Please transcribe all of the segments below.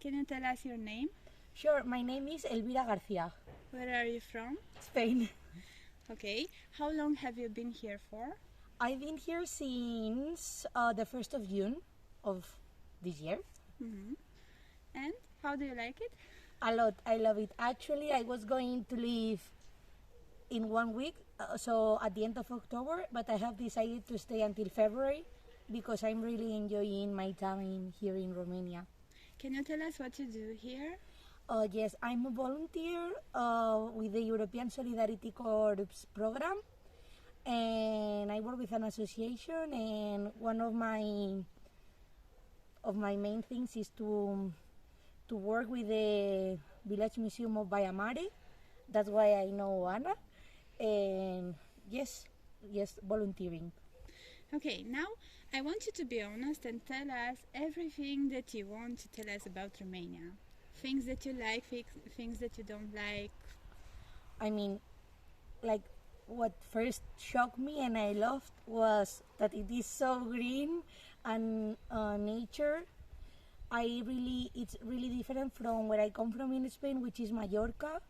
Can you tell us your name? Sure, my name is Elvira Garcia. Where are you from? Spain. Okay. How long have you been here for? I've been here since the 1st of June of this year. And how do you like it? A lot. I love it. Actually, I was going to leave in 1 week, so at the end of October, but I have decided to stay until February because I'm really enjoying my time here in Romania. Can you tell us what you do here? Yes, I'm a volunteer with the European Solidarity Corps program, and I work with an association, and one of my main things is to work with the village museum of Baia Mare. That's why I know Oana, and yes, volunteering. Okay, now I want you to be honest and tell us everything that you want to tell us about Romania. Things that you like, things that you don't like. I mean, like, what first shocked me and I loved was that it is so green and nature. It's really different from where I come from in Spain, which is Mallorca.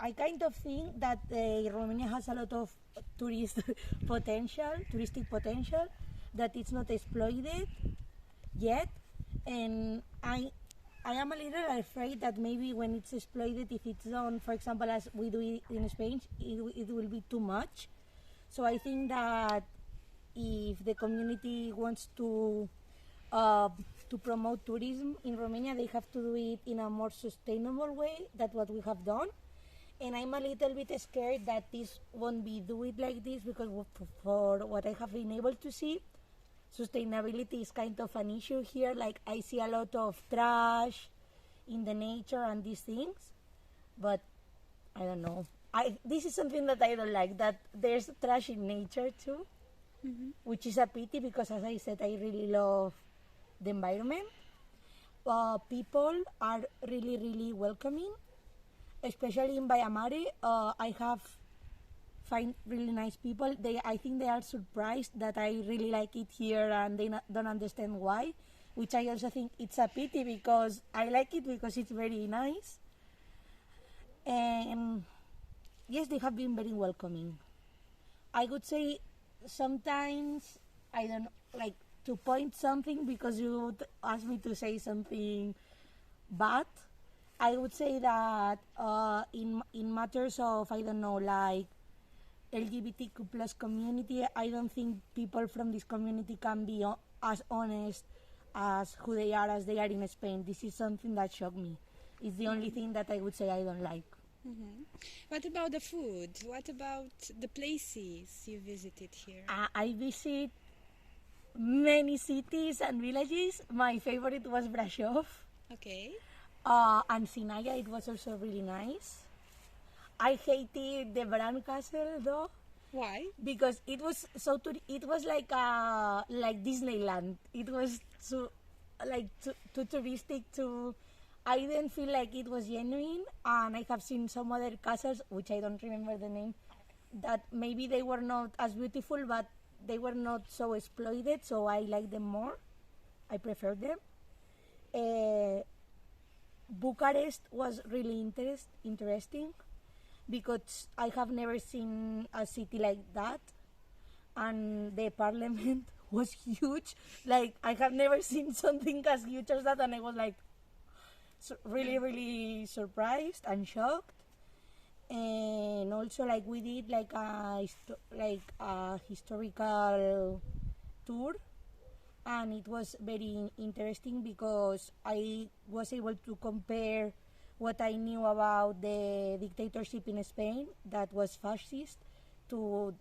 I kind of think that Romania has a lot of touristic potential that it's not exploited yet, and I am a little afraid that maybe when it's exploited, if it's done, for example, as we do it in Spain, it will be too much. So I think that if the community wants to promote tourism in Romania, they have to do it in a more sustainable way than what we have done. And I'm a little bit scared that this won't be do it like this because for what I have been able to see, sustainability is kind of an issue here. Like, I see a lot of trash in the nature and these things, but I don't know. This is something that I don't like, that there's trash in nature too, which is a pity because, as I said, I really love the environment. People are really, really welcoming, especially in Baia Mare. I have find really nice people. I think they are surprised that I really like it here, and they don't understand why, which I also think it's a pity because I like it because it's very nice. And yes, they have been very welcoming. I would say sometimes, I don't like to point something because you asked me to say something bad. I would say that in matters of, I don't know, like LGBTQ plus community, I don't think people from this community can be as honest as who they are as they are in Spain. This is something that shocked me. It's the only thing that I would say I don't like. What about the food? What about the places you visited here? I visit many cities and villages. My favorite was Brasov. Okay. And Sinaia, it was also really nice. I hated the Bran Castle though. Why? Because it was it was like Disneyland. It was too touristic to. I didn't feel like it was genuine, and I have seen some other castles, which I don't remember the name, that maybe they were not as beautiful, but they were not so exploited, so I like them more. I prefer them. Bucharest was really interesting because I have never seen a city like that, and the parliament was huge. Like, I have never seen something as huge as that, and I was like really, really surprised and shocked. And also, like, we did like a historical tour, and it was very interesting because I was able to compare what I knew about the dictatorship in Spain, that was fascist, to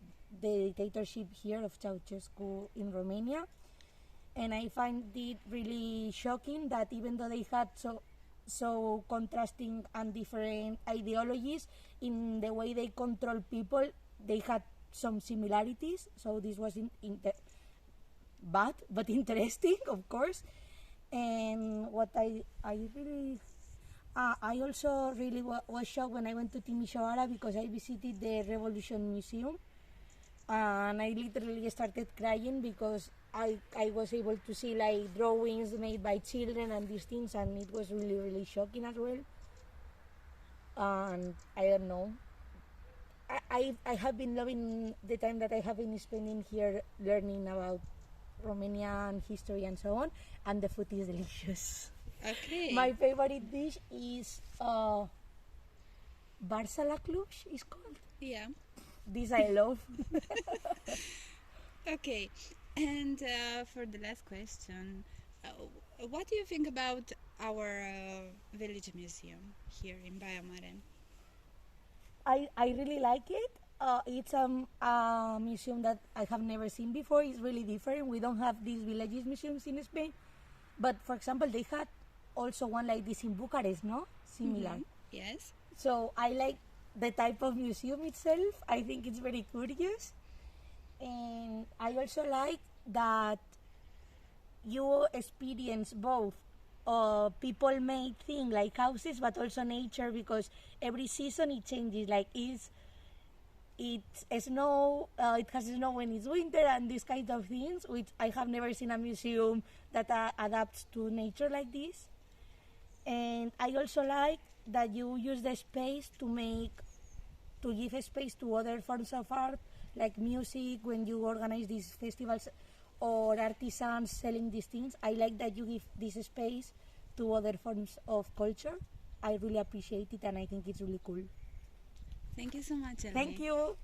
the dictatorship here of Ceausescu in Romania. And I find it really shocking that even though they had so contrasting and different ideologies in the way they control people, they had some similarities. So this was bad but interesting, of course. And what I also really was shocked when I went to Timișoara, because I visited the Revolution Museum, and I literally started crying because I was able to see like drawings made by children and these things, and it was really, really shocking as well. And I don't know. I have been loving the time that I have been spending here learning about Romanian history and so on, and the food is delicious. Okay. My favorite dish is Barsala Cluj, is called. Yeah. This I love. Okay. And for the last question, what do you think about our village museum here in Bayamaren? I really like it. It's a museum that I have never seen before. It's really different. We don't have these villages museums in Spain. But for example, they had also one like this in Bucharest, no? Similar. Yes. So I like the type of museum itself. I think it's very curious. And I also like that you experience both people-made thing like houses, but also nature, because every season it changes. Like it's snow, it has snow when it's winter, and these kind of things, which I have never seen a museum that adapts to nature like this. And I also like that you use the space to give a space to other forms of art, like music, when you organize these festivals, or artisans selling these things. I like that you give this space to other forms of culture. I really appreciate it, and I think it's really cool. Thank you so much, Elvi. Thank you.